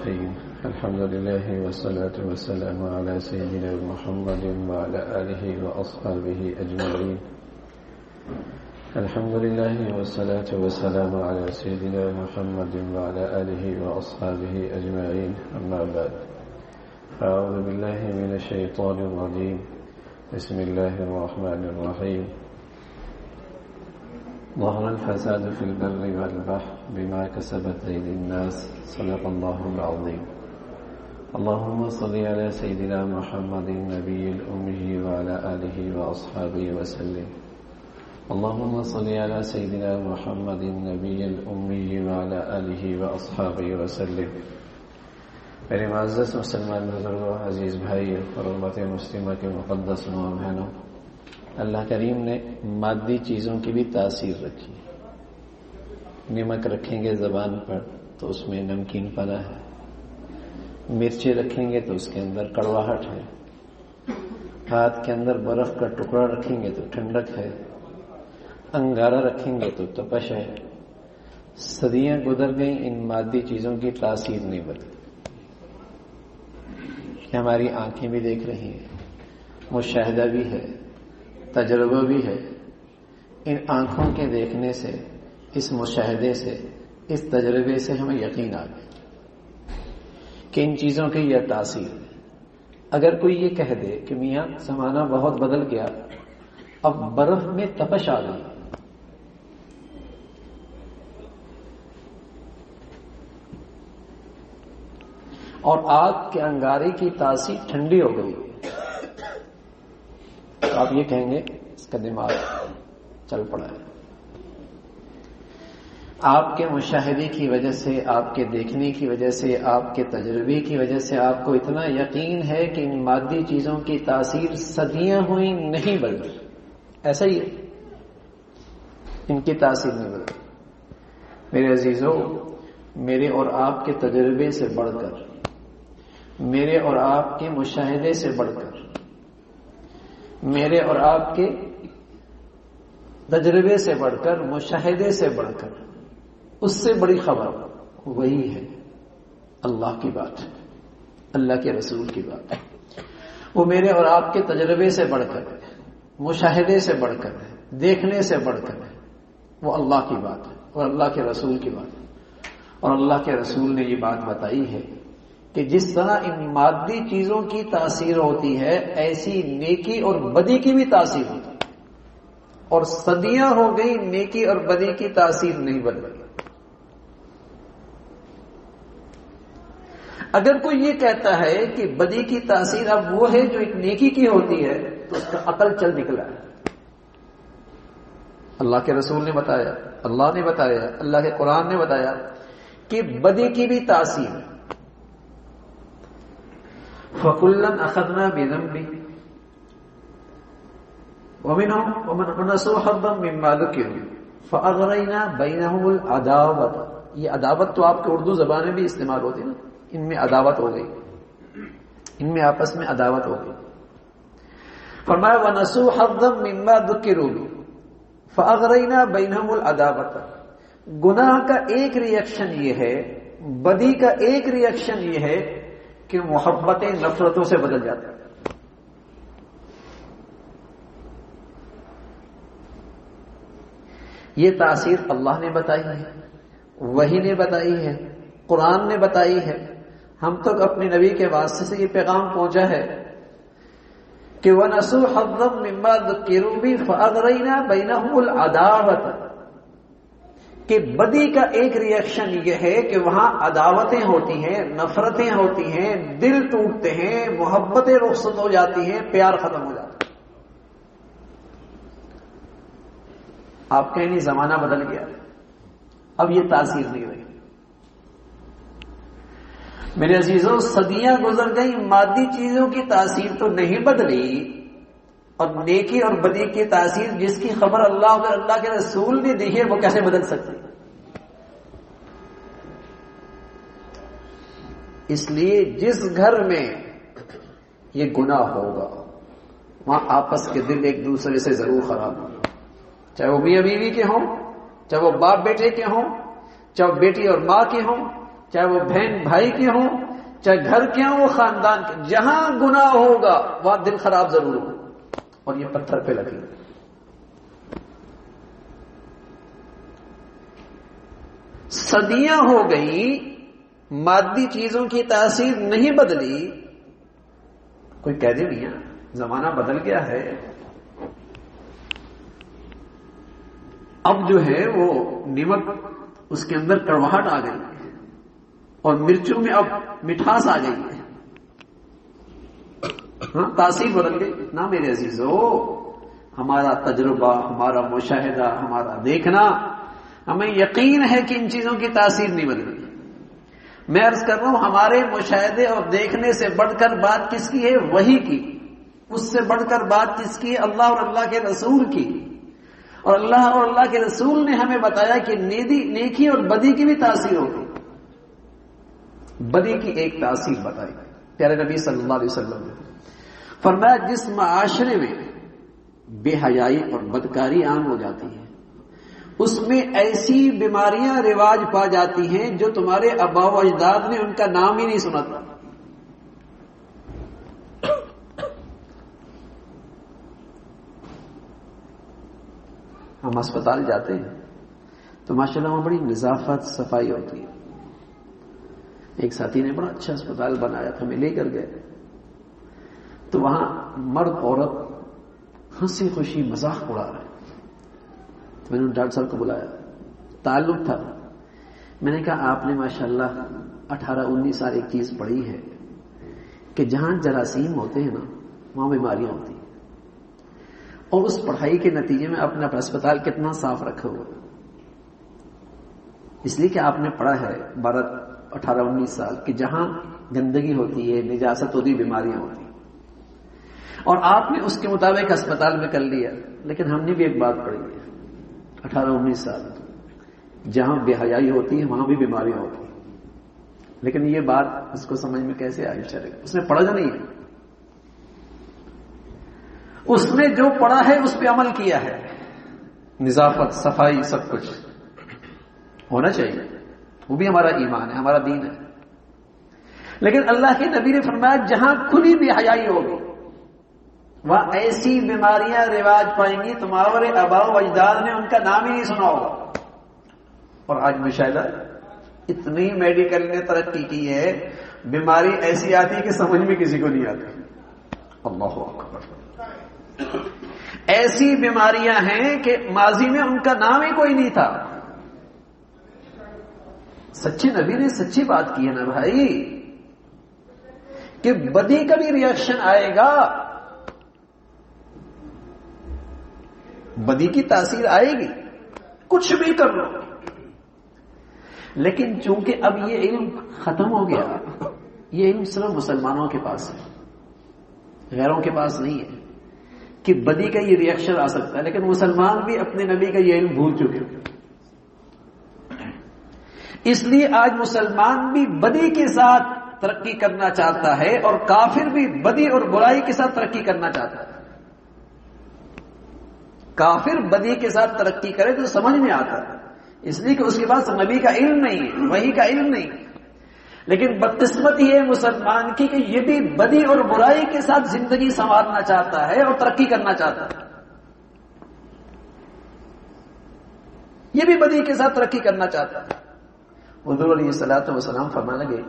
الرحيم الحمد لله والصلاة والسلام على سيدنا محمد وعلى آله وأصحابه أجمعين. الحمد لله والصلاة والسلام على سيدنا محمد وعلى آله وأصحابه أجمعين. أما بعد، أعوذ بالله من الشيطان الرجيم. بسم الله الرحمن الرحيم. ظهر الفساد في البر والبحر بما كسبت أيدي الناس. صدق الله العظيم. اللهم صل على سيدنا محمد النبي الأمي وعلى آله وأصحابه وسلم. اللهم صل على سيدنا محمد النبي الأمي وعلى آله وأصحابه وسلم. میرے معزز مسلمان بزرگوں، عزیز بھائی اور امت مسلمہ کے مقدس ماں بہنوں، اللہ کریم نے مادی چیزوں کی بھی تاثیر رکھی. نمک رکھیں گے زبان پر تو اس میں نمکین پنا ہے، مرچیں رکھیں گے تو اس کے اندر کڑواہٹ ہے، ہاتھ کے اندر برف کا ٹکڑا رکھیں گے تو ٹھنڈک ہے، انگارہ رکھیں گے تو تپش ہے. صدیاں گزر گئیں، ان مادی چیزوں کی تاثیر نہیں بدلی. ہماری آنکھیں بھی دیکھ رہی ہیں، مشاہدہ بھی ہے، تجربہ بھی ہے. ان آنکھوں کے دیکھنے سے، اس مشاہدے سے، اس تجربے سے ہمیں یقین آ گیا کہ ان چیزوں کی یہ تاثیر ہے. اگر کوئی یہ کہہ دے کہ میاں زمانہ بہت بدل گیا، اب برف میں تپش آ گئی، اور آگ کے انگارے کی تاثیر ٹھنڈی ہو گئی، تو آپ یہ کہیں گے اس کا دماغ چل پڑا ہے. آپ کے مشاہدے کی وجہ سے، آپ کے دیکھنے کی وجہ سے، آپ کے تجربے کی وجہ سے آپ کو اتنا یقین ہے کہ ان مادی چیزوں کی تاثیر صدیاں ہوئی نہیں بدلی. ایسا ہی ہے، ان کی تاثیر نہیں بدلی. میرے عزیزوں، میرے اور آپ کے تجربے سے بڑھ کر، میرے اور آپ کے مشاہدے سے بڑھ کر، میرے اور آپ کے تجربے سے بڑھ کر، مشاہدے سے بڑھ کر، اس سے بڑی خبر وہی ہے، اللہ کی بات ہے، اللہ کے رسول کی بات ہے. وہ میرے اور آپ کے تجربے سے بڑھ کر، مشاہدے سے بڑھ کر، دیکھنے سے بڑھ کر، وہ اللہ کی بات ہے اور اللہ کے رسول کی بات ہے. اور اللہ کے رسول نے یہ بات بتائی ہے کہ جس طرح ان مادی چیزوں کی تاثیر ہوتی ہے، ایسی نیکی اور بدی کی بھی تاثیر ہوتی ہے. اور صدیاں ہو گئی نیکی اور بدی کی تاثیر نہیں بدلی. اگر کوئی یہ کہتا ہے کہ بدی کی تاثیر اب وہ ہے جو ایک نیکی کی ہوتی ہے، تو اس کا عقل چل نکلا ہے. اللہ کے رسول نے بتایا، اللہ نے بتایا، اللہ کے قرآن نے بتایا کہ بدی کی بھی تاثیر. فَكُلًّا أَخَذْنَا بِذَنبِهِ وَمِنْهُمْ وَمَنْ نَسُوا حَظًّا مِمَّا ذُكِرُوا فَأَغْرَيْنَا بَيْنَهُمُ الْعَدَاوَةَ. یہ عداوت تو آپ کے اردو زبان میں بھی استعمال ہوتی ہے نا، ان میں عداوت ہو گئی، ان میں آپس میں عداوت ہو گئی. فرمایا وَنَسُوا حَظًّا مِمَّا ذُكِرُوا فَأَغْرَيْنَا بَيْنَهُمُ الْعَدَاوَةَ. گناہ کا ایک ریئیکشن یہ ہے، بدی کا ایک ریئیکشن یہ ہے کہ محبتیں نفرتوں سے بدل جاتی ہیں. یہ تاثیر اللہ نے بتائی ہے، وحی نے بتائی ہے، قرآن نے بتائی ہے. ہم تک اپنے نبی کے واسطے سے یہ پیغام پہنچا ہے کہ وَنَسُوا حَظًّا مِمَّا ذُكِّرُوا بِهِ فَأَغْرَيْنَا بَيْنَهُمُ الْعَدَاوَةَ. کہ بدی کا ایک ریئیکشن یہ ہے کہ وہاں عداوتیں ہوتی ہیں، نفرتیں ہوتی ہیں، دل ٹوٹتے ہیں، محبتیں رخصت ہو جاتی ہیں، پیار ختم ہو جاتا ہے. آپ کہیں نہیں زمانہ بدل گیا، اب یہ تاثیر نہیں رہی. میرے عزیزوں، صدیاں گزر گئیں، مادی چیزوں کی تاثیر تو نہیں بدلی، اور نیکی اور بدی کی تاثیر جس کی خبر اللہ اور اللہ کے رسول نے دی ہے، وہ کیسے بدل سکتی؟ اس لیے جس گھر میں یہ گناہ ہوگا، وہاں آپس کے دل ایک دوسرے سے ضرور خراب ہوں، چاہے وہ میاں بیوی کے ہوں، چاہے وہ باپ بیٹے کے ہوں، چاہے بیٹی اور ماں کے ہوں، چاہے وہ بہن بھائی کے ہوں، چاہے گھر کے ہوں، وہ خاندان کے، جہاں گناہ ہوگا وہاں دل خراب ضرور ہوگا، اور یہ پتھر پہ لگے. صدیاں ہو گئی، مادی چیزوں کی تاثیر نہیں بدلی. کوئی کہہ دے میاں زمانہ بدل گیا ہے، اب جو ہے وہ نمک اس کے اندر کڑواہٹ آ گئی ہے اور مرچوں میں اب مٹھاس آ گئی ہے. ہاں تاثیر بدل گئی نا میرے عزیزو. ہمارا تجربہ، ہمارا مشاہدہ، ہمارا دیکھنا، ہمیں یقین ہے کہ ان چیزوں کی تاثیر نہیں بدلی. میں عرض کر رہا ہوں ہمارے مشاہدے اور دیکھنے سے بڑھ کر بات کس کی ہے؟ وحی کی. اس سے بڑھ کر بات کس کی ہے؟ اللہ اور اللہ کے رسول کی. اور اللہ اور اللہ کے رسول نے ہمیں بتایا کہ نیکی اور بدی کی بھی تاثیر ہوگی. بدی کی ایک تاثیر بتائی پیارے نبی صلی اللہ علیہ وسلم نے فرمایا، جس معاشرے میں بے حیائی اور بدکاری عام ہو جاتی ہے اس میں ایسی بیماریاں رواج پا جاتی ہیں جو تمہارے آباء و اجداد نے ان کا نام ہی نہیں سنا تھا. ہم اسپتال جاتے ہیں تو ماشاءاللہ وہاں بڑی نظافت صفائی ہوتی ہے. ایک ساتھی نے بڑا اچھا اسپتال بنایا تھا، ہمیں لے کر گئے تو وہاں مرد عورت ہنسی خوشی مذاق اڑا رہے. تو میں نے ڈاکٹر صاحب کو بلایا، تعلق تھا. میں نے کہا آپ نے ماشاءاللہ 18-19 سال ایک چیز پڑھی ہے کہ جہاں جراثیم ہوتے ہیں نا وہاں بیماریاں ہوتی ہیں، اور اس پڑھائی کے نتیجے میں اپنا اسپتال کتنا صاف رکھا ہوا، اس لیے کہ آپ نے پڑھا ہے 18-19 سال کہ جہاں گندگی ہوتی ہے، نجاست ہوتی ہے، بیماریاں ہوتی ہیں، اور آپ نے اس کے مطابق اسپتال میں کر لیا. لیکن ہم نے بھی ایک بات پڑھی ہے 18-19 سال، جہاں بے حیائی ہوتی ہے وہاں بھی بیماریاں ہوتی ہیں. لیکن یہ بات اس کو سمجھ میں کیسے آئی؟ شریک اس نے پڑھا جو نہیں ہے، اس نے جو پڑھا ہے اس پہ عمل کیا ہے. نظافت، صفائی، سب کچھ ہونا چاہیے، وہ بھی ہمارا ایمان ہے، ہمارا دین ہے. لیکن اللہ کے نبی نے فرمایا جہاں کھلی بے حیائی ہوگی وہاں ایسی بیماریاں رواج پائیں گی تمہارے آباء و اجداد نے ان کا نام ہی نہیں سنا ہوگا. اور آج مشاہدہ اتنی میڈیکل نے ترقی کی ہے، بیماری ایسی آتی ہے کہ سمجھ میں کسی کو نہیں آتی. اللہ اکبر. ایسی بیماریاں ہیں کہ ماضی میں ان کا نام ہی کوئی نہیں تھا. سچے نبی نے سچی بات کی ہے نا بھائی کہ بدی کا بھی ریئیکشن آئے گا، بدی کی تاثیر آئے گی، کچھ بھی کر لو. لیکن چونکہ اب یہ علم ختم ہو گیا، یہ علم صرف مسلمانوں کے پاس ہے، غیروں کے پاس نہیں ہے کہ بدی کا یہ ریئیکشن آ سکتا ہے. لیکن مسلمان بھی اپنے نبی کا یہ علم بھول چکے. اس لیے آج مسلمان بھی بدی کے ساتھ ترقی کرنا چاہتا ہے اور کافر بھی بدی اور برائی کے ساتھ ترقی کرنا چاہتا ہے. کافر بدی کے ساتھ ترقی کرے تو سمجھ میں آتا ہے، اس لیے کہ اس کے پاس نبی کا علم نہیں ہے، وحی کا علم نہیں ہے. لیکن بدقسمتی ہے مسلمان کی کہ یہ بھی بدی اور برائی کے ساتھ زندگی سنوارنا چاہتا ہے اور ترقی کرنا چاہتا ہے. یہ بھی بدی کے ساتھ ترقی کرنا چاہتا ہے. حضور علیہ الصلوۃ والسلام فرمانے لگے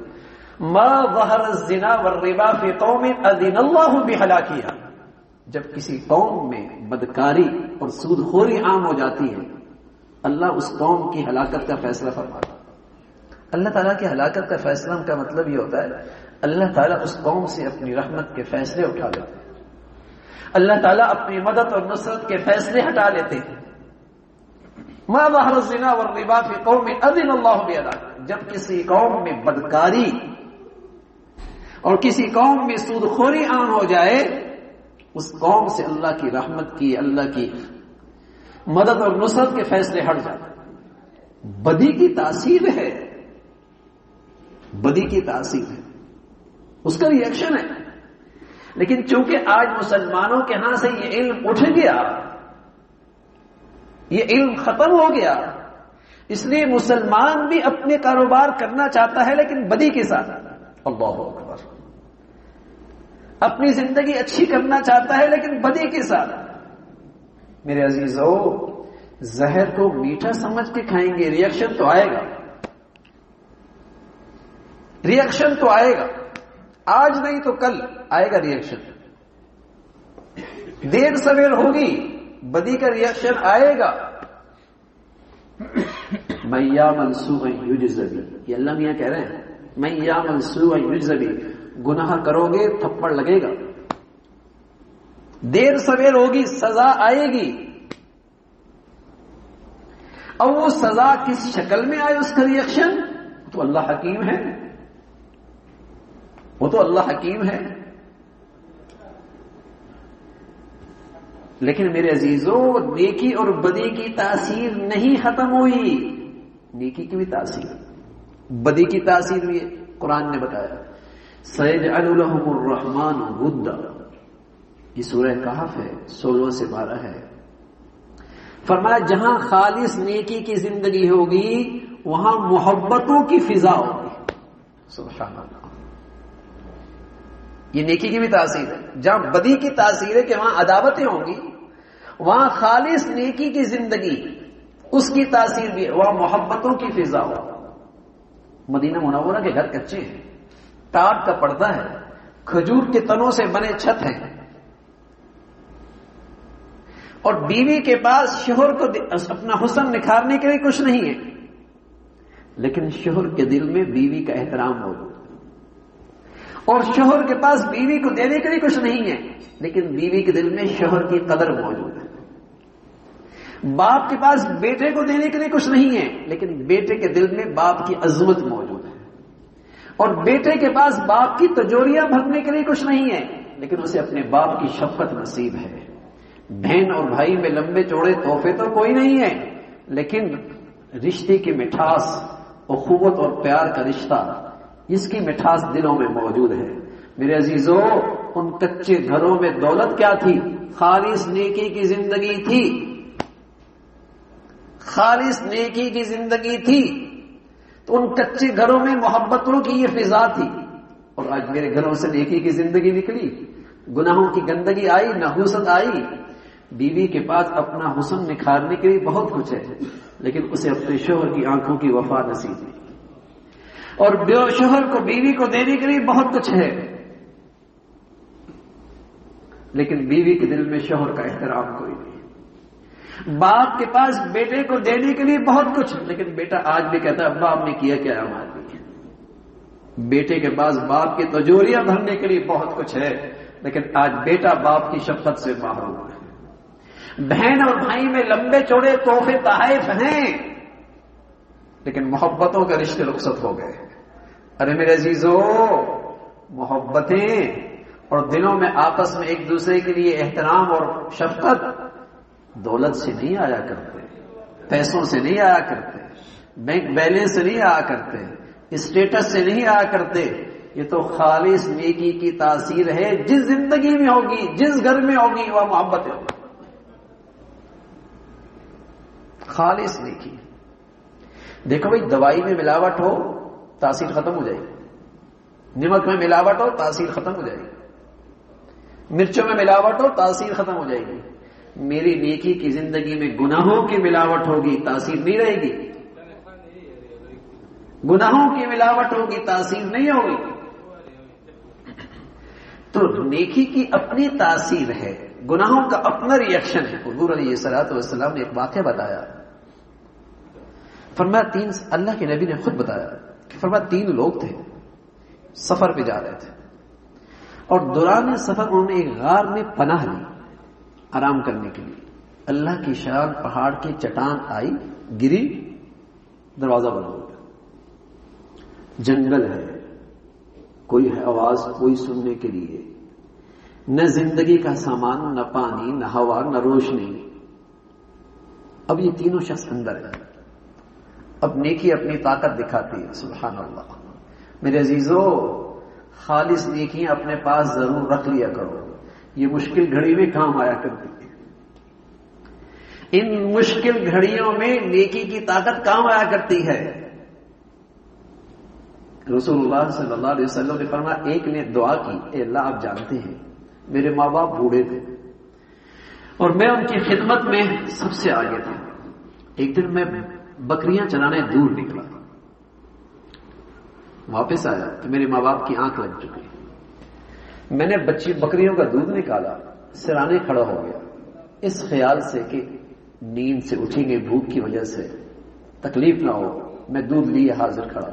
ما ظہر الزنا والربا فی قوم اذن اللہ بہلاکہا. جب کسی قوم میں بدکاری اور سود خوری عام ہو جاتی ہے اللہ اس قوم کی ہلاکت کا فیصلہ فرماتا ہے. اللہ تعالیٰ کی ہلاکت کا فیصلہ کا مطلب یہ ہوتا ہے اللہ تعالیٰ اس قوم سے اپنی رحمت کے فیصلے اٹھا لیتے ہیں، اللہ تعالیٰ اپنی مدد اور نصرت کے فیصلے ہٹا لیتے ہیں. ما ظہر الزنا والربا فی قوم اذن اللہ بہلاکہا. جب کسی قوم میں بدکاری اور کسی قوم میں سود خوری عام ہو جائے اس قوم سے اللہ کی رحمت کی، اللہ کی مدد اور نصرت کے فیصلے ہٹ جاتے ہیں. بدی کی تاثیر ہے، بدی کی تاثیر ہے، اس کا ریئیکشن ہے. لیکن چونکہ آج مسلمانوں کے ہاں سے یہ علم اٹھ گیا، یہ علم ختم ہو گیا، اس لیے مسلمان بھی اپنے کاروبار کرنا چاہتا ہے لیکن بدی کے ساتھ. اللہ اکبر. اپنی زندگی اچھی کرنا چاہتا ہے لیکن بدی کے ساتھ. میرے عزیزو، زہر کو میٹھا سمجھ کے کھائیں گے، ریئیکشن تو آئے گا، ریئیکشن تو آئے گا، آج نہیں تو کل آئے گا ریئیکشن. دیر سویر ہوگی، بدی کا ریئیکشن آئے گا. من یعمل سوءا یجز بہ، یہ اللہ میاں کہہ رہے ہیں، من یعمل سوءا یجز بہ. گناہ کرو گے تھپڑ لگے گا، دیر سویر ہوگی، سزا آئے گی. اور وہ سزا کس شکل میں آئے، اس کا ریئیکشن تو اللہ حکیم ہے، وہ تو اللہ حکیم ہے. لیکن میرے عزیزو، نیکی اور بدی کی تاثیر نہیں ختم ہوئی. نیکی کی بھی تاثیر، بدی کی تاثیر بھی ہے. قرآن نے بتایا سَيَجْعَلُ لَهُمُ الرَّحْمَنُ وُدًّا، یہ سورہ کہف ہے، 16 سے 12 ہے. فرمایا جہاں خالص نیکی کی زندگی ہوگی وہاں محبتوں کی فضا ہوگی. سبحان اللہ. یہ نیکی کی بھی تاثیر ہے. جہاں بدی کی تاثیر ہے کہ وہاں عداوتیں ہوں گی، وہاں خالص نیکی کی زندگی اس کی تاثیر بھی ہے، وہاں محبتوں کی فضا ہو. مدینہ منورہ کے گھر کچے ہیں، ٹاٹ کا پردہ ہے، کھجور کے تنوں سے بنے چھت ہیں، اور بیوی کے پاس شوہر کو اپنا حسن نکھارنے کے لیے کچھ نہیں ہے، لیکن شوہر کے دل میں بیوی کا احترام موجود ہے. اور شوہر کے پاس بیوی کو دینے کے لیے کچھ نہیں ہے، لیکن بیوی کے دل میں شوہر کی قدر موجود ہے. باپ کے پاس بیٹے کو دینے کے لیے کچھ نہیں ہے، لیکن بیٹے کے دل میں باپ کی عظمت موجود ہے. اور بیٹے کے پاس باپ کی تجوریاں بھرنے کے لیے کچھ نہیں ہے، لیکن اسے اپنے باپ کی شفقت نصیب ہے. بہن اور بھائی میں لمبے چوڑے تحفے تو کوئی نہیں ہے، لیکن رشتے کی مٹھاس، اخوت اور پیار کا رشتہ، اس کی مٹھاس دلوں میں موجود ہے. میرے عزیزو، ان کچے گھروں میں دولت کیا تھی؟ خالص نیکی کی زندگی تھی، خالص نیکی کی زندگی تھی. تو ان کچے گھروں میں محبتوں کی یہ فضا تھی. اور آج میرے گھروں سے نیکی کی زندگی نکلی، گناہوں کی گندگی آئی، نحوست آئی. بیوی کے پاس اپنا حسن نکھارنے کے لیے بہت کچھ ہے، لیکن اسے اپنے شوہر کی آنکھوں کی وفا نصیب نہیں. اور شوہر کو بیوی کو دینے کے لیے بہت کچھ ہے، لیکن بیوی کے دل میں شوہر کا احترام کوئی نہیں. باپ کے پاس بیٹے کو دینے کے لیے بہت کچھ، لیکن بیٹا آج بھی کہتا ہے ابا آپ نے کیا کیا ہمارے لیے. بیٹے کے پاس باپ کی تجوریاں بھرنے کے لیے بہت کچھ ہے، لیکن آج بیٹا باپ کی شفقت سے محروم ہے. بہن اور بھائی میں لمبے چوڑے تحفے تحائف ہیں، لیکن محبتوں کے رشتے رخصت ہو گئے. ارے میرے عزیزو، محبتیں اور دلوں میں آپس میں ایک دوسرے کے لیے احترام اور شفقت دولت سے نہیں آیا کرتے، پیسوں سے نہیں آیا کرتے، بینک بیلنس سے نہیں آیا کرتے، اسٹیٹس سے نہیں آیا کرتے. یہ تو خالص نیکی کی تاثیر ہے. جس زندگی میں ہوگی، جس گھر میں ہوگی، وہ محبت ہوگی. خالص نیکی. دیکھو بھائی، دوائی میں ملاوٹ ہو تاثیر ختم ہو جائے گی، نمک میں ملاوٹ ہو تاثیر ختم ہو جائے گی، مرچوں میں ملاوٹ ہو تاثیر ختم ہو جائے گی. میری نیکی کی زندگی میں گناہوں کی ملاوٹ ہوگی تاثیر نہیں رہے گی، گناہوں کی ملاوٹ ہوگی تاثیر نہیں ہوگی. تو نیکی کی اپنی تاثیر ہے، گناہوں کا اپنا ریئیکشن ہے. حضور علیہ الصلوۃ والسلام نے ایک واقعہ بتایا. فرمایا اللہ کے نبی نے خود بتایا کہ فرمایا 3 لوگ تھے، سفر پہ جا رہے تھے، اور دوران سفر انہوں نے ایک غار میں پناہ لی آرام کرنے کے لیے. اللہ کی شان پہاڑ کی چٹان آئی، گری، دروازہ بند ہو گیا. جنگل ہے، کوئی آواز کوئی سننے کے لیے، نہ زندگی کا سامان، نہ پانی، نہ ہوا، نہ روشنی. اب یہ تینوں شخص اندر ہیں. اب نیکی اپنی طاقت دکھاتی ہے. سبحان اللہ. میرے عزیزو، خالص نیکیاں اپنے پاس ضرور رکھ لیا کرو، یہ مشکل گھڑی میں کام آیا کرتی ہے. ان مشکل گھڑیوں میں نیکی کی طاقت کام آیا کرتی ہے. رسول اللہ صلی اللہ علیہ وسلم نے فرمایا ایک نے دعا کی, اے اللہ آپ جانتے ہیں میرے ماں باپ بوڑھے تھے اور میں ان کی خدمت میں سب سے آگے تھا. ایک دن میں بکریاں چرانے دور نکلا, واپس آیا تو میرے ماں باپ کی آنکھ لگ چکی. میں نے بکریوں کا دودھ نکالا, سرانے کھڑا ہو گیا اس خیال سے کہ نیند سے اٹھیں گے, بھوک کی وجہ سے تکلیف نہ ہو, میں دودھ لیے حاضر کھڑا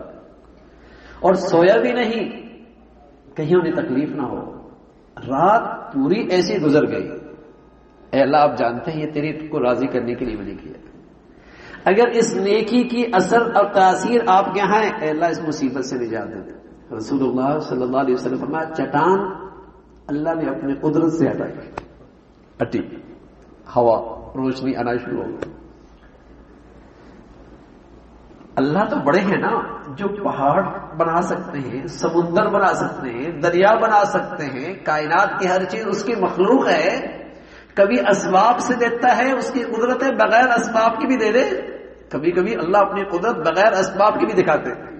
اور سویا بھی نہیں کہیں انہیں تکلیف نہ ہو. رات پوری ایسی گزر گئی. اے اللہ آپ جانتے ہیں یہ تیری کو راضی کرنے کے لیے میں نے کیا. اگر اس نیکی کی اثر اور تاثیر آپ کے یہاں ہے, اے اللہ اس مصیبت سے نجات دے دے. رسول اللہ صلی اللہ علیہ وسلم فرمایا چٹان اللہ نے اپنے قدرت سے ہٹی, ہوا روشنی آنا شروع ہو گئی. اللہ تو بڑے ہیں نا, جو پہاڑ بنا سکتے ہیں, سمندر بنا سکتے ہیں, دریا بنا سکتے ہیں, کائنات کی ہر چیز اس کی مخلوق ہے. کبھی اسباب سے دیتا ہے, اس کی قدرت ہے, بغیر اسباب کی بھی دے دے. کبھی کبھی اللہ اپنی قدرت بغیر اسباب کی بھی دکھاتے ہیں,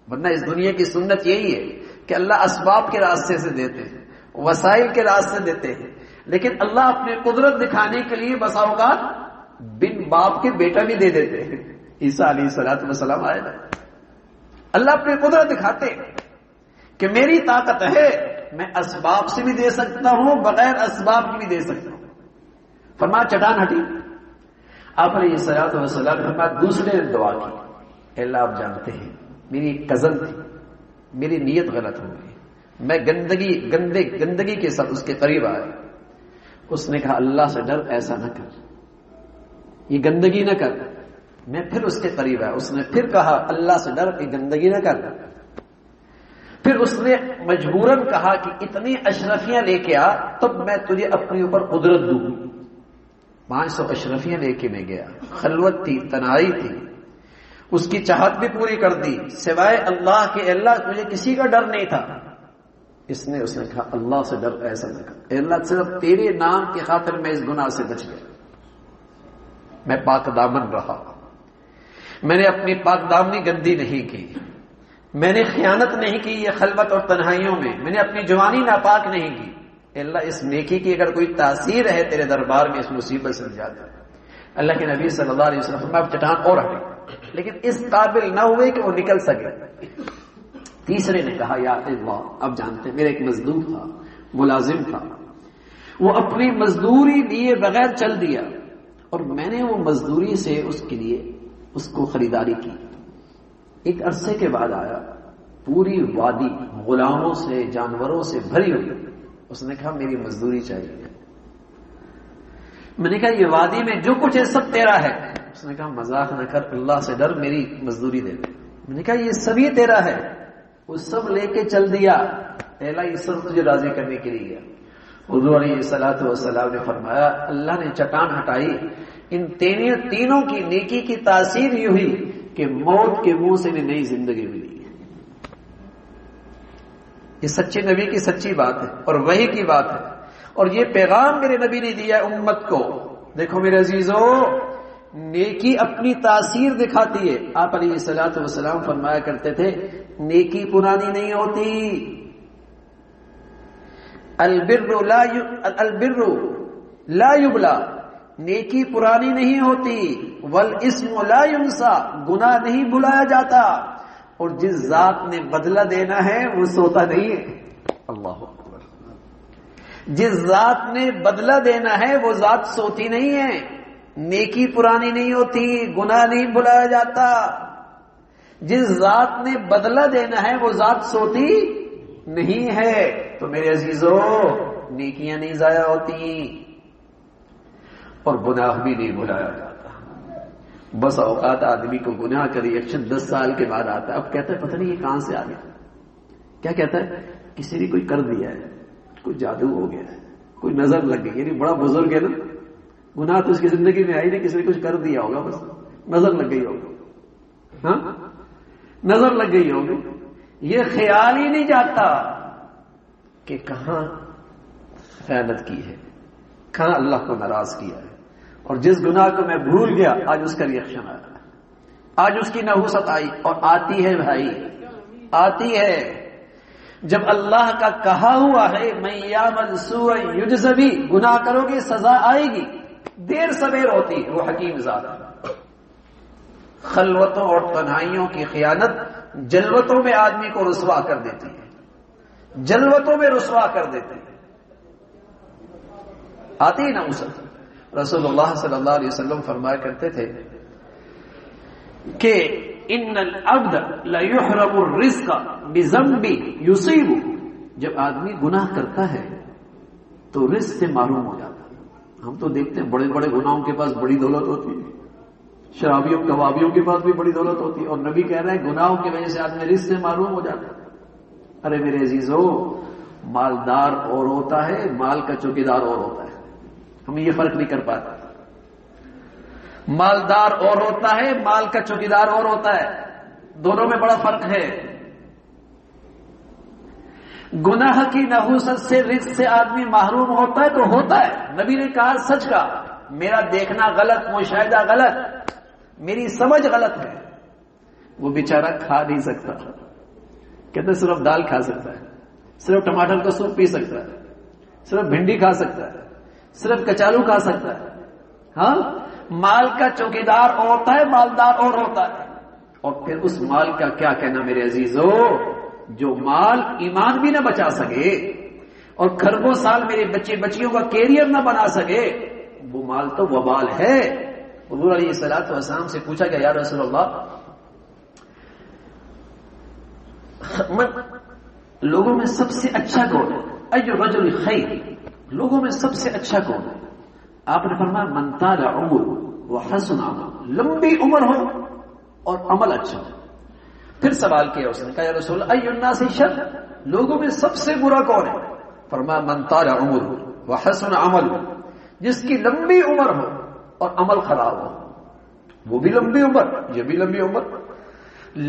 ورنہ اس دنیا کی سنت یہی ہے کہ اللہ اسباب کے راستے سے دیتے ہیں, وسائل کے راستے سے دیتے ہیں. لیکن اللہ اپنی قدرت دکھانے کے لیے بسا اوقات بن باپ کے بیٹا بھی دے دیتے ہیں. عیسیٰ علیہ الصلوۃ والسلام آئے نا, اللہ اپنی قدرت دکھاتے کہ میری طاقت ہے, میں اسباب سے بھی دے سکتا ہوں, بغیر اسباب کی بھی دے سکتا ہوں. فرمایا چٹان ہٹی. آپ علیہ الصلوۃ والسلام فرمایا دوسرے نے دعا کی, اے اللہ آپ جانتے ہیں میری ایک کزن تھی, میری نیت غلط ہو گئی, میں گندگی کے ساتھ اس کے قریب آیا. اس نے کہا اللہ سے ڈر, ایسا نہ کر, یہ گندگی نہ کر. میں پھر اس کے قریب آیا, اس نے پھر کہا اللہ سے ڈر, یہ گندگی نہ کر. پھر اس نے مجبوراً کہا کہ اتنی اشرفیاں لے کے آ, تب میں تجھے اپنے اوپر قدرت دوں. 500 اشرفیاں لے کے میں گیا, خلوت تھی, تنہائی تھی, اس کی چاہت بھی پوری کر دی, سوائے اللہ کے اللہ مجھے کسی کا ڈر نہیں تھا. اس نے کہا اللہ سے ڈر, ایسا نہ کر, اے اللہ صرف تیرے نام کی خاطر میں اس گناہ سے بچ گیا. میں پاک دامن رہا, میں نے اپنی پاک دامنی گندی نہیں کی, میں نے خیانت نہیں کی یہ خلوت اور تنہائیوں میں نے اپنی جوانی ناپاک نہیں کی. اے اللہ اس نیکی کی اگر کوئی تاثیر ہے تیرے دربار میں, اس مصیبت سے نجات دے. اللہ کے نبی صلی اللہ علیہ وسلم اب چٹان اور ہٹے, لیکن اس قابل نہ ہوئے کہ وہ نکل سکے. تیسرے نے کہا یا اللہ اب جانتے میرا ایک مزدور تھا, ملازم تھا, وہ اپنی مزدوری لیے بغیر چل دیا, اور میں نے وہ مزدوری سے اس کے لیے اس کو خریداری کی. ایک عرصے کے بعد آیا, پوری وادی غلاموں سے, جانوروں سے بھری ہوئی. اس نے کہا میری مزدوری چاہیے. میں نے کہا یہ وادی میں جو کچھ ہے سب تیرا ہے. اس نے کہا مذاق نہ کر, اللہ سے ڈر, میری مزدوری دے دے. میں نے کہا یہ سبھی تیرا ہے. وہ سب لے کے چل دیا. اللہ یہ سب تجھے راضی کرنے کے لیے گیا. حضور علیہ الصلوۃ والسلام نے فرمایا اللہ نے چٹان ہٹائی, ان تینوں کی نیکی کی تاثیر یہ ہوئی کہ موت کے منہ سے انہیں نئی زندگی ملی. یہ سچے نبی کی سچی بات ہے اور وحی کی بات ہے, اور یہ پیغام میرے نبی نے دیا امت کو. دیکھو میرے عزیزو, نیکی اپنی تاثیر دکھاتی ہے. آپ علیہ الصلوۃ والسلام فرمایا کرتے تھے نیکی پرانی نہیں ہوتی. البر لا یبلا, نیکی پرانی نہیں ہوتی. والاسم لا ینسا, گناہ نہیں بلایا جاتا. اور جس ذات نے بدلہ دینا ہے وہ سوتا نہیں ہے. اللہ اکبر. جس ذات نے بدلہ دینا ہے وہ ذات سوتی نہیں ہے. نیکی پرانی نہیں ہوتی, گناہ نہیں بلایا جاتا. جس ذات نے بدلہ دینا ہے وہ ذات سوتی نہیں ہے. تو میرے عزیزو نیکیاں نہیں ضائع ہوتی اور گناہ بھی نہیں بلایا جاتا. بس اوقات آدمی کو گناہ کا ریئیکشن 10 سال کے بعد آتا ہے. اب کہتا ہے پتہ نہیں یہ کہاں سے آ گیا. کیا کہتا ہے, کسی نے کوئی کر دیا ہے, کوئی جادو ہو گیا ہے, کوئی نظر لگ گئی. یعنی بڑا بزرگ ہے نا, گناہ تو اس کی زندگی میں آئی نہیں, کسی نے کچھ کر دیا ہوگا, بس نظر لگ گئی ہوگی. ہاں نظر لگ گئی ہوگی. یہ خیال ہی نہیں جاتا کہ کہاں خیانت کی ہے, کہاں اللہ کو ناراض کیا ہے. اور جس گناہ کو میں بھول گیا آج اس کا ریئیکشن آیا، آج اس کی نحوست آئی، اور آتی ہے بھائی، آتی ہے۔ جب اللہ کا کہا ہوا ہے من یعمل سوءا یجز بہ، گناہ کرو گے سزا آئے گی، دیر سویر ہوتی ہے، وہ حکیم ذات ہے۔ خلوتوں اور تنہائیوں کی خیانت جلوتوں میں آدمی کو رسوا کر دیتی ہے، جلوتوں میں رسوا کر دیتی ہے، آتی ہے نا اسے۔ رسول اللہ صلی اللہ علیہ وسلم فرمایا کرتے تھے کہ ان العبد لیحرم الرزق بذنب یصیب، جب آدمی گناہ کرتا ہے تو رزق سے محروم ہو جاتا ہے۔ ہم تو دیکھتے ہیں بڑے بڑے گناہوں کے پاس بڑی دولت ہوتی ہے، شرابیوں کبابیوں کے پاس بھی بڑی دولت ہوتی ہے، اور نبی کہہ رہے ہیں گناہوں کی وجہ سے آدمی رزق سے محروم ہو جاتا ہے۔ ارے میرے عزیزو، مالدار اور ہوتا ہے، مال کا چوکیدار اور ہوتا ہے، ہم یہ فرق نہیں کر پاتے۔ مالدار اور ہوتا ہے، مال کا چوکیدار اور ہوتا ہے، دونوں میں بڑا فرق ہے۔ گناہ کی نحوست سے رزق سے آدمی محروم ہوتا ہے تو ہوتا ہے، نبی نے کہا سچ کا، میرا دیکھنا غلط، مشاہدہ غلط، میری سمجھ غلط ہے۔ وہ بیچارہ کھا نہیں سکتا، کہتے صرف دال کھا سکتا ہے، صرف ٹماٹر کا سوپ پی سکتا ہے، صرف بھنڈی کھا سکتا ہے، صرف کچالو کھا سکتا ہے۔ ہاں، مال کا چوکیدار اور ہوتا ہے، مالدار اور ہوتا ہے۔ اور پھر اس مال کا کیا کہنا میرے عزیزو، جو مال ایمان بھی نہ بچا سکے اور کھربوں سال میرے بچے بچیوں کا کیریئر نہ بنا سکے، وہ مال تو وبال ہے۔ حضور علیہ الصلوۃ والسلام سے پوچھا گیا، یا رسول اللہ، لوگوں میں سب سے اچھا کون ہے؟ ای رجل خیر، لوگوں میں سب سے اچھا کون ہے؟ آپ نے فرمایا من طال عمر وحسن عمل، لمبی عمر ہو اور عمل اچھا ہو۔ پھر سوال کیا اس نے، کہا یا رسول اللہ ای الناس شر، لوگوں میں سب سے برا کون ہے؟ فرمایا من طال عمر وحسن عمل، جس کی لمبی عمر ہو اور عمل خراب ہو۔ وہ بھی لمبی عمر، یہ بھی لمبی عمر۔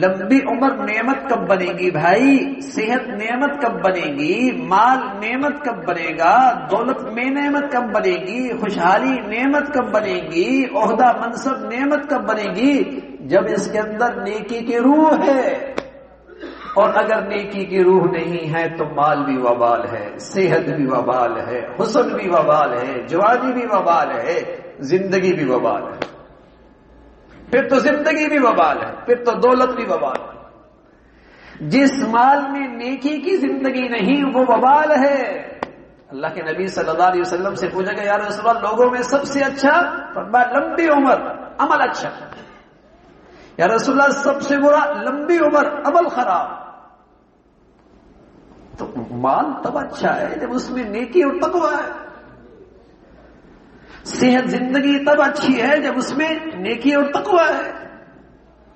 لمبی عمر نعمت کب بنے گی بھائی؟ صحت نعمت کب بنے گی؟ مال نعمت کب بنے گا؟ دولت میں نعمت کب بنے گی؟ خوشحالی نعمت کب بنے گی؟ عہدہ منصب نعمت کب بنے گی؟ جب اس کے اندر نیکی کی روح ہے، اور اگر نیکی کی روح نہیں ہے تو مال بھی وبال ہے، صحت بھی وبال ہے، حسن بھی وبال ہے، جوانی بھی وبال ہے، زندگی بھی وبال ہے۔ پھر تو زندگی بھی وبال ہے، پھر تو دولت بھی وبال ہے۔ جس مال میں نیکی کی زندگی نہیں وہ وبال ہے۔ اللہ کے نبی صلی اللہ علیہ وسلم سے پوچھا گیا، یا رسول اللہ لوگوں میں سب سے اچھا؟ فرمایا لمبی عمر عمل اچھا۔ یا رسول اللہ سب سے برا؟ لمبی عمر عمل خراب۔ تو مال تب اچھا ہے جب اس میں نیکی اور تقویٰ ہے، صحت زندگی تب اچھی ہے جب اس میں نیکی اور تقویٰ ہے،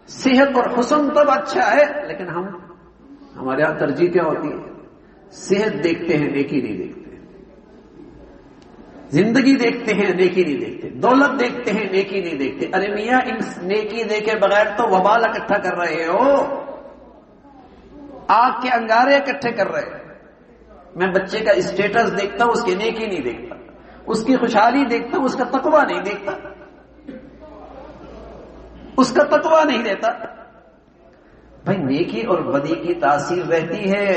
صحت اور حسن تب اچھا ہے۔ لیکن ہمارے یہاں ترجیح کیا ہوتی ہے؟ صحت دیکھتے ہیں، نیکی نہیں دیکھتے، زندگی دیکھتے ہیں، نیکی نہیں دیکھتے، دولت دیکھتے ہیں، نیکی نہیں دیکھتے۔ ارے میاں، ان نیکی دیکھے بغیر تو وبال اکٹھا کر رہے ہو، آگ کے انگارے اکٹھے کر رہے ہیں۔ میں بچے کا اسٹیٹس دیکھتا ہوں، اس کی نیکی نہیں دیکھتا، اس کی خوشحالی دیکھتا ہوں، اس کا تقویٰ نہیں دیکھتا، اس کا تقویٰ نہیں دیتا۔ بھائی نیکی اور بدی کی تاثیر رہتی ہے۔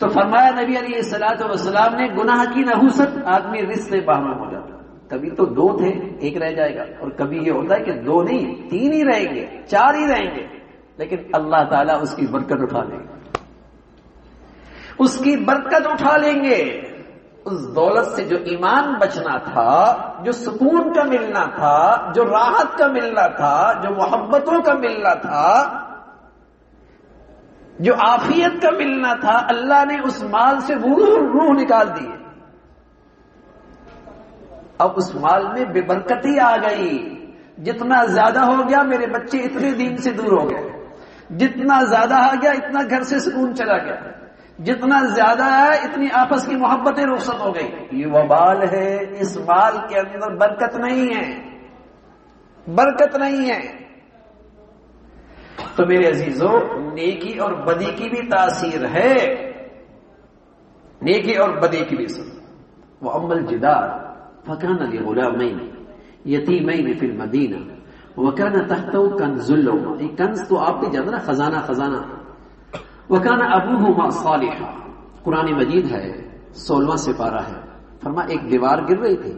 تو فرمایا نبی علیہ الصلوۃ والسلام نے، گناہ کی نحوست آدمی رزق سے محروم ہو جاتا۔ کبھی تو دو تھے ایک رہ جائے گا، اور کبھی یہ ہوتا ہے کہ دو نہیں تین ہی رہیں گے، چار ہی رہیں گے، لیکن اللہ تعالیٰ اس کی برکت اٹھا لیں گے، اس کی برکت اٹھا لیں گے۔ اس دولت سے جو ایمان بچنا تھا، جو سکون کا ملنا تھا، جو راحت کا ملنا تھا، جو محبتوں کا ملنا تھا، جو عافیت کا ملنا تھا، اللہ نے اس مال سے روح نکال دی۔ اب اس مال میں بے برکتی آ گئی۔ جتنا زیادہ ہو گیا میرے بچے اتنے دین سے دور ہو گئے، جتنا زیادہ آ گیا اتنا گھر سے سکون چلا گیا، جتنا زیادہ ہے اتنی آپس کی محبتیں رخصت ہو گئی۔ یہ وبال ہے، اس مال کے اندر برکت نہیں ہے، برکت نہیں ہے۔ تو میرے عزیزو، نیکی اور بدی کی بھی تاثیر ہے، نیکی اور بدی کی بھی سن۔ وَأَمَّا الْجِدَارُ فَكَانَ لِغُلَامَيْنِ یتیمین فی المدینہ وکان تحتہ کنز لہما، یہ کنز تو آپ بھی جانتے نا، خزانہ خزانہ. وکان ابوہما صالحا، قرآن مجید ہے 16واں سپارہ ہے. فرما ایک دیوار گر رہی تھی،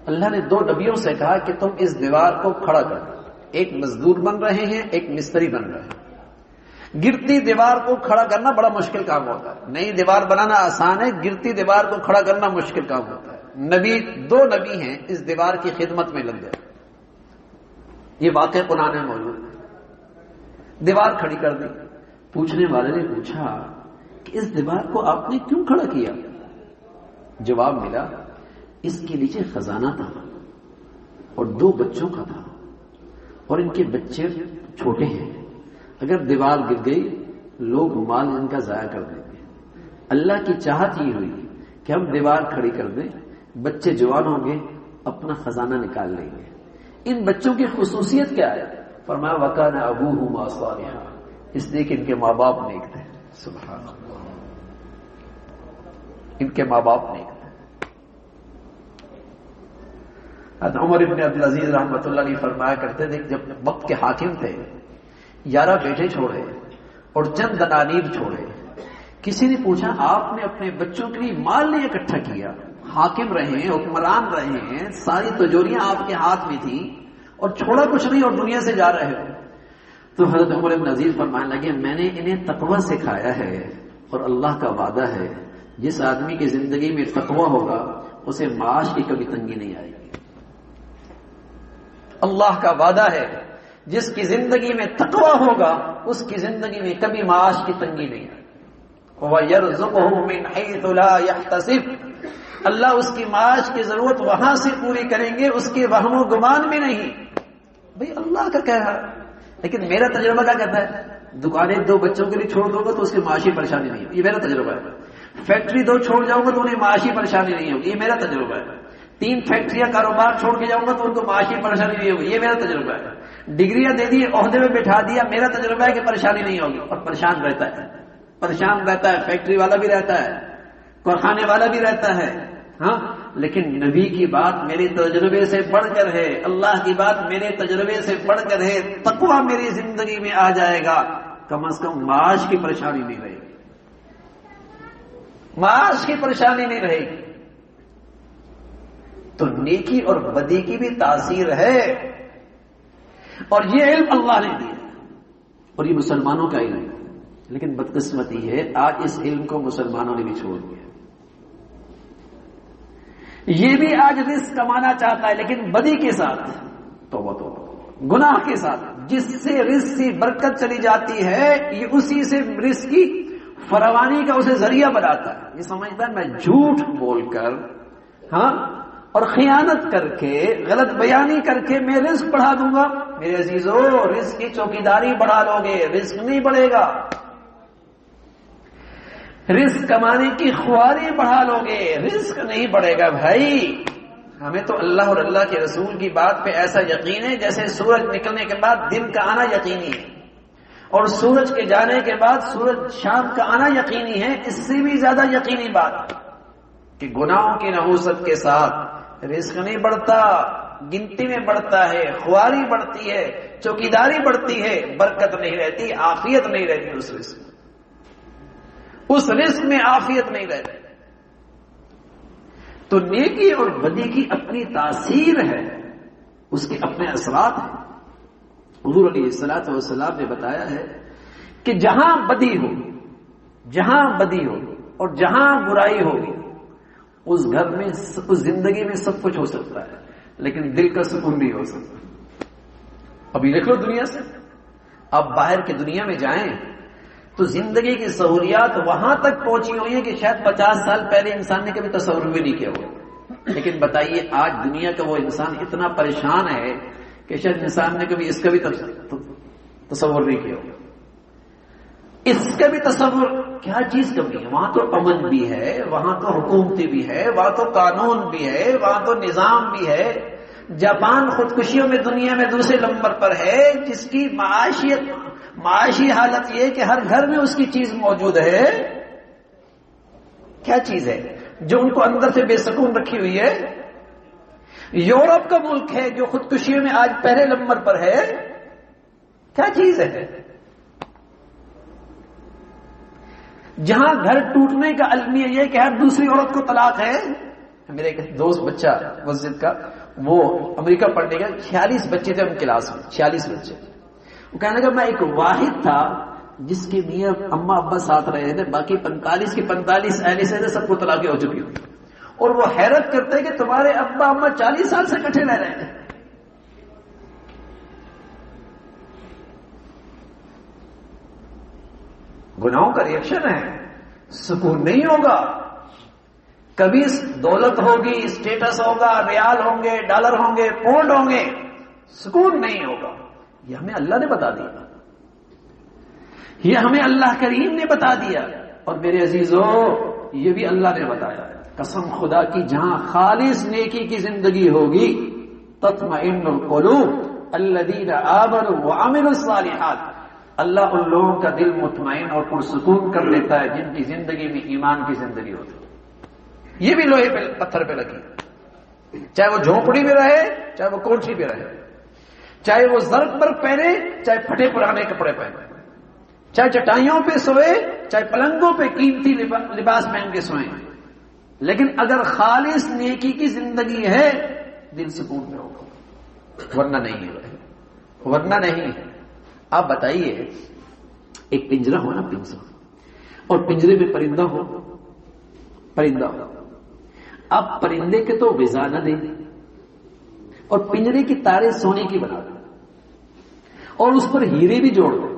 اللہ نے 2 نبیوں سے کہا کہ تم اس دیوار کو کھڑا کر. ایک مزدور بن رہے ہیں، ایک مستری بن رہے ہیں. گرتی دیوار کو کھڑا کرنا بڑا مشکل کام ہوتا ہے، نئی دیوار بنانا آسان ہے، گرتی دیوار کو کھڑا کرنا مشکل کام ہوتا ہے. دو نبی ہیں اس دیوار کی خدمت میں لگ گئے. یہ واقعہ قرآن میں موجود ہے. دیوار کھڑی کر دی. پوچھنے والے نے پوچھا کہ اس دیوار کو آپ نے کیوں کھڑا کیا؟ جواب ملا اس کے نیچے خزانہ تھا اور 2 بچوں کا تھا اور ان کے بچے چھوٹے ہیں، اگر دیوار گر گئی لوگ مال ان کا ضائع کر دیں گے. اللہ کی چاہت یہ ہوئی کہ ہم دیوار کھڑی کر دیں، بچے جوان ہوں گے اپنا خزانہ نکال لیں گے. ان بچوں کی خصوصیت کیا ہے؟ فرمایا وکان ابوہما صالحا، اس لیے کہ ان کے ماں باپ نیک تھے. سبحان اللہ، ان کے ماں باپ نیک تھے. عمر ابن عبدالعزیز رحمۃ اللہ علیہ فرمایا کرتے تھے جب وقت کے حاکم تھے 11 بیٹے چھوڑے اور چند دنانیر چھوڑے. کسی نے پوچھا آپ نے اپنے بچوں کے لیے مال نہیں اکٹھا کیا؟ حاکم رہے ہیں، حکمران رہے ہیں، ساری تجوریاں آپ کے ہاتھ میں تھی اور چھوڑا کچھ نہیں اور دنیا سے جا رہے ہو. تو حضرت عمر بن عزیز فرمانے لگے میں نے انہیں تقوی سکھایا ہے اور اللہ کا وعدہ ہے جس آدمی کی زندگی میں تقوی ہوگا اسے معاش کی کبھی تنگی نہیں آئے گی. اللہ کا وعدہ ہے جس کی زندگی میں تقوی ہوگا اس کی زندگی میں کبھی معاش کی تنگی نہیں آئے. وَيَرْزُقُهُ مِنْ حَيْثُ لَا يَحْتَسِبُ، اللہ اس کی معاش کی ضرورت وہاں سے پوری کریں گے اس کے وہم و گمان میں نہیں. بھئی اللہ کا کہہ رہا، لیکن میرا تجربہ کیا کہتا ہے؟ دکانیں 2 بچوں کے لیے چھوڑ دو گا تو اس کی معاشی پریشانی نہیں ہوگی، یہ میرا تجربہ ہے. فیکٹری 2 چھوڑ جاؤں گا تو انہیں معاشی پریشانی نہیں ہوگی، یہ میرا تجربہ ہے. 3 فیکٹریاں کاروبار چھوڑ کے جاؤں گا تو ان کو معاشی پریشانی نہیں ہوگی، یہ میرا تجربہ ہے. ڈگریاں دے دی عہدے میں بٹھا دیا، میرا تجربہ ہے کہ پریشانی نہیں ہوگی. اور پریشان رہتا ہے، فیکٹری والا بھی رہتا ہے، کارخانے والا بھی رہتا ہے. ہاں، لیکن نبی کی بات میرے تجربے سے بڑھ کر ہے، اللہ کی بات میرے تجربے سے بڑھ کر ہے. تقوی میری زندگی میں آ جائے گا، کم از کم معاش کی پریشانی نہیں رہے گی، معاش کی پریشانی نہیں رہے گی. تو نیکی اور بدی کی بھی تاثیر ہے اور یہ علم اللہ نے دیا اور یہ مسلمانوں کا علم ہے. لیکن بدقسمتی ہے آج اس علم کو مسلمانوں نے بھی چھوڑ دیا. یہ بھی آج رزق کمانا چاہتا ہے لیکن بدی کے ساتھ، توبہ گناہ کے ساتھ، جس سے رزق کی برکت چلی جاتی ہے یہ اسی سے رزق کی فراوانی کا اسے ذریعہ بناتا ہے. یہ سمجھتا ہے میں جھوٹ بول کر ہاں اور خیانت کر کے غلط بیانی کر کے میں رزق بڑھا دوں گا. میرے عزیزو رزق کی چوکیداری بڑھا لو گے، رزق نہیں بڑھے گا. رزق کمانے کی خواری بڑھا لو گے، رزق نہیں بڑھے گا. بھائی ہمیں تو اللہ اور اللہ کے رسول کی بات پہ ایسا یقین ہے جیسے سورج نکلنے کے بعد دن کا آنا یقینی ہے اور سورج کے جانے کے بعد سورج شام کا آنا یقینی ہے. اس سے بھی زیادہ یقینی بات کہ گناہوں کی نحوست کے ساتھ رزق نہیں بڑھتا، گنتی میں بڑھتا ہے، خواری بڑھتی ہے، چوکیداری بڑھتی ہے، برکت نہیں رہتی، عافیت نہیں رہتی. اس رزق میں عافیت نہیں رہتی. تو نیکی اور بدی کی اپنی تاثیر ہے، اس کے اپنے اثرات ہیں. حضور علیہ الصلوۃ والسلام نے بتایا ہے کہ جہاں بدی ہو اور جہاں برائی ہوگی اس گھر میں اس زندگی میں سب کچھ ہو سکتا ہے لیکن دل کا سکون نہیں ہو سکتا. ابھی دیکھ لو دنیا سے، اب باہر کی دنیا میں جائیں تو زندگی کی سہولیات وہاں تک پہنچی ہوئی ہیں کہ شاید 50 سال پہلے انسان نے کبھی تصور بھی نہیں کیا ہوا. لیکن بتائیے آج دنیا کا وہ انسان اتنا پریشان ہے کہ شاید انسان نے کبھی اس کا بھی تصور نہیں کیا ہوگا. اس کا بھی تصور کیا چیز کمی ہے؟ وہاں تو امن بھی ہے، وہاں تو حکومتی بھی ہے، وہاں تو قانون بھی ہے، وہاں تو نظام بھی ہے. جاپان خودکشیوں میں دنیا میں دوسرے نمبر پر ہے، جس کی معاشی حالت یہ کہ ہر گھر میں اس کی چیز موجود ہے. کیا چیز ہے جو ان کو اندر سے بے سکون رکھی ہوئی ہے؟ یورپ کا ملک ہے جو خودکشیوں میں آج پہلے نمبر پر ہے. کیا چیز ہے؟ جہاں گھر ٹوٹنے کا المیہ یہ کہ ہر دوسری عورت کو طلاق ہے. میرے ایک دوست بچہ مسجد کا، وہ امریکہ پڑھنے گیا، 46 بچے تھے ان کلاس میں، 46 بچے. وہ کہنے لگا میں ایک واحد تھا جس کے میاں اما ابا ساتھ رہے تھے، باقی 45 کے 45 اہل سے سب کو طلاقیں ہو چکی تھی. اور وہ حیرت کرتے کہ تمہارے ابا اما 40 سال سے اکٹھے رہ رہے ہیں. گناہوں کا ریئیکشن ہے، سکون نہیں ہوگا. کبھی دولت ہوگی، اسٹیٹس ہوگا، ریال ہوں گے، ڈالر ہوں گے، پونڈ ہوں گے، سکون نہیں ہوگا. یہ ہمیں اللہ نے بتا دیا، یہ ہمیں اللہ کریم نے بتا دیا. اور میرے عزیزو یہ بھی اللہ نے بتایا، قسم خدا کی جہاں خالص نیکی کی زندگی ہوگی تطمئن القلوب الذین آمنوا وعملوا الصالحات. اللہ ان لوگوں کا دل مطمئن اور پرسکون کر دیتا ہے جن کی زندگی میں ایمان کی زندگی ہوتی ہے. یہ بھی لوہے پہ پتھر پہ لگی، چاہے وہ جھونپڑی میں رہے، چاہے وہ کوٹھی پہ رہے، چاہے وہ زرق پر پہنے، چاہے پھٹے پرانے کپڑے پہنے، چاہے چٹائیوں پہ سوئے، چاہے پلنگوں پہ قیمتی لباس پہن کے سوئیں. لیکن اگر خالص نیکی کی زندگی ہے دل سکون میں ہوگا، ورنہ نہیں ہے، ورنہ نہیں ہے. آپ بتائیے ایک پنجرہ ہو نا، پنجرہ، اور پنجرے میں پرندہ ہو، آپ پرندے کے تو غذا نہ دیں اور پنجرے کی تارے سونے کی بنا دیں اور اس پر ہیرے بھی جوڑ دیں،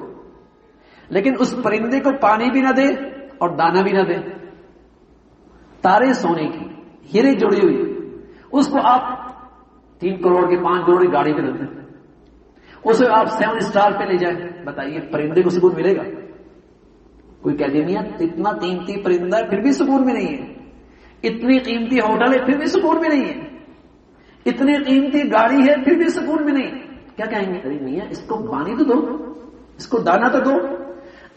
لیکن اس پرندے کو پانی بھی نہ دے اور دانا بھی نہ دے. تارے سونے کی، ہیرے جڑی ہوئی، اس کو آپ 3 کروڑ کی 5 کروڑ کی گاڑی پہ رکھ دیں، اسے آپ 7 اسٹار پہ لے جائیں. بتائیے پرندے کو سکون ملے گا؟ کوئی کہہ دے میاں اتنا قیمتی پرندہ ہے پھر بھی سکون میں نہیں ہے، اتنی قیمتی ہوٹل ہے پھر بھی سکون میں نہیں ہے، اتنی قیمتی گاڑی ہے پھر بھی سکون میں نہیں. کیا کہیں گے؟ ارے میاں اس کو پانی تو دو، اس کو دانا تو دو.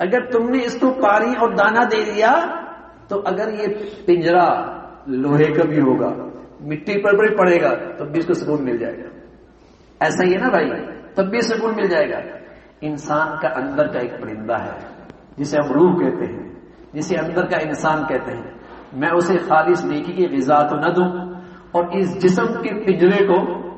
اگر تم نے اس کو پانی اور دانا دے دیا تو اگر یہ پنجرا لوہے کا بھی ہوگا، مٹی پر بھی پڑے گا تب بھی اس کو سکون مل جائے گا. ایسا ہی ہے نا بھائی، تب بھی سکون مل جائے گا. انسان کا اندر کا ایک پرندہ ہے جسے ہم روح کہتے ہیں، جسے اندر کا انسان کہتے ہیں. میں اسے خالص نیکی کی غذا تو نہ دوں اور اس جسم کے پنجرے کو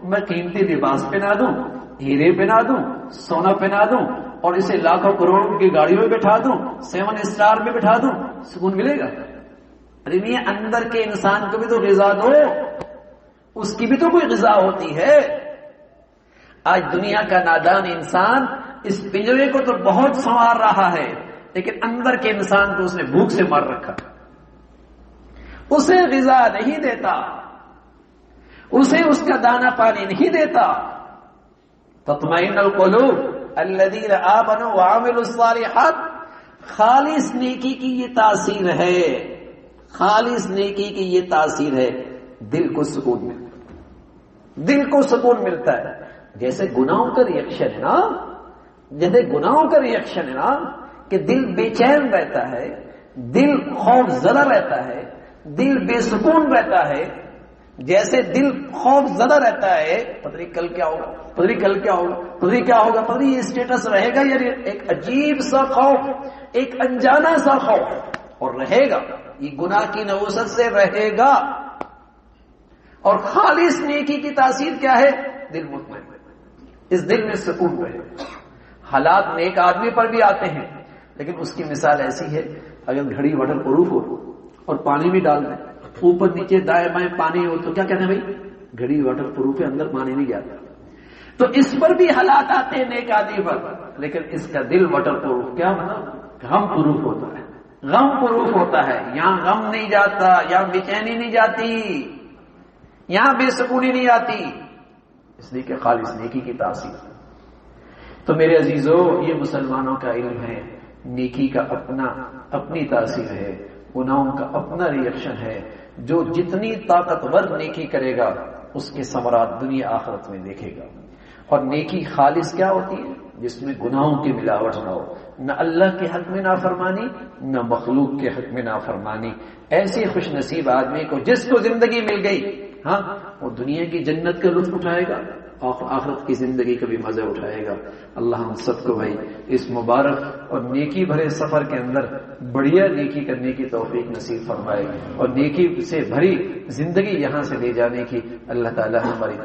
میں قیمتی لباس پہنا دوں، ہیرے پہنا دوں، سونا پہنا دوں اور اسے لاکھوں کروڑ کی گاڑیوں میں بٹھا دوں، 7 اسٹار میں بٹھا دوں، سکون ملے گا؟ ارے میاں اندر کے انسان کو بھی تو غذا دو، اس کی بھی تو کوئی غذا ہوتی ہے. آج دنیا کا نادان انسان اس پنجرے کو تو بہت سنوار رہا ہے لیکن اندر کے انسان کو اس نے بھوک سے مار رکھا، اسے غذا نہیں دیتا، اسے اس کا دانا پانی نہیں دیتا. تطمئن القلوب الذین آمنوا وعملوا الصالحات. خالص نیکی کی یہ تاثیر ہے، خالص نیکی کی یہ تاثیر ہے، دل کو سکون ملتا ہے، دل کو سکون ملتا ہے. جیسے گناہوں کا ریئیکشن ہے نا، جیسے گناہوں کا ریئیکشن ہے نا کہ دل بے چین رہتا ہے، دل خوف زدہ رہتا ہے، دل بے سکون رہتا ہے. جیسے دل خوف زدہ رہتا ہے، پتہ نہیں کل کیا ہوگا، پتہ نہیں کل کیا ہوگا، پتہ نہیں کیا ہوگا، پتہ نہیں یہ اسٹیٹس رہے گا، یعنی ایک عجیب سا خوف، ایک انجانا سا خوف، اور رہے گا، یہ گناہ کی نوست سے رہے گا. اور خالص نیکی کی تاثیر کیا ہے؟ دل مطمئن، اس دل میں سکون رہے. حالات نیک آدمی پر بھی آتے ہیں لیکن اس کی مثال ایسی ہے، اگر گھڑی واٹر پروف ہو اور پانی بھی ڈال دیں، اوپر نیچے دائیں بائیں پانی ہو تو کیا کہتے ہیں بھائی گھڑی واٹر پروف ہے، اندر پانی نہیں جاتا. تو اس پر بھی حالات آتے ہیں نیک آدمی پر، لیکن اس کا دل واٹر پروف، کیا مطلب؟ غم پروف ہوتا ہے، غم پروف ہوتا ہے. یہاں غم نہیں جاتا، یہاں بےچینی نہیں جاتی، یہاں بے سکونی نہیں آتی، اس لیے کہ خالص نیکی کی تاثیر. تو میرے عزیزو یہ مسلمانوں کا علم ہے، نیکی کا اپنی تاثیر ہے، گناہوں کا اپنا ریئیکشن ہے. جو جتنی طاقتور نیکی کرے گا اس کے ثمرات دنیا آخرت میں دیکھے گا. اور نیکی خالص کیا ہوتی ہے؟ جس میں گناہوں کی ملاوٹ نہ ہو، نہ اللہ کے حق میں نافرمانی، نہ مخلوق کے حق میں نافرمانی. ایسے خوش نصیب آدمی کو جس کو زندگی مل گئی ہاں وہ دنیا کی جنت کا لطف اٹھائے گا اور آخرت کی زندگی کا بھی مزہ اٹھائے گا. اللہ ہم سب کو بھائی اس مبارک اور نیکی بھرے سفر کے اندر بڑھیا نیکی کرنے کی توفیق نصیب فرمائے اور نیکی سے بھری زندگی یہاں سے لے جانے کی اللہ تعالی ہماری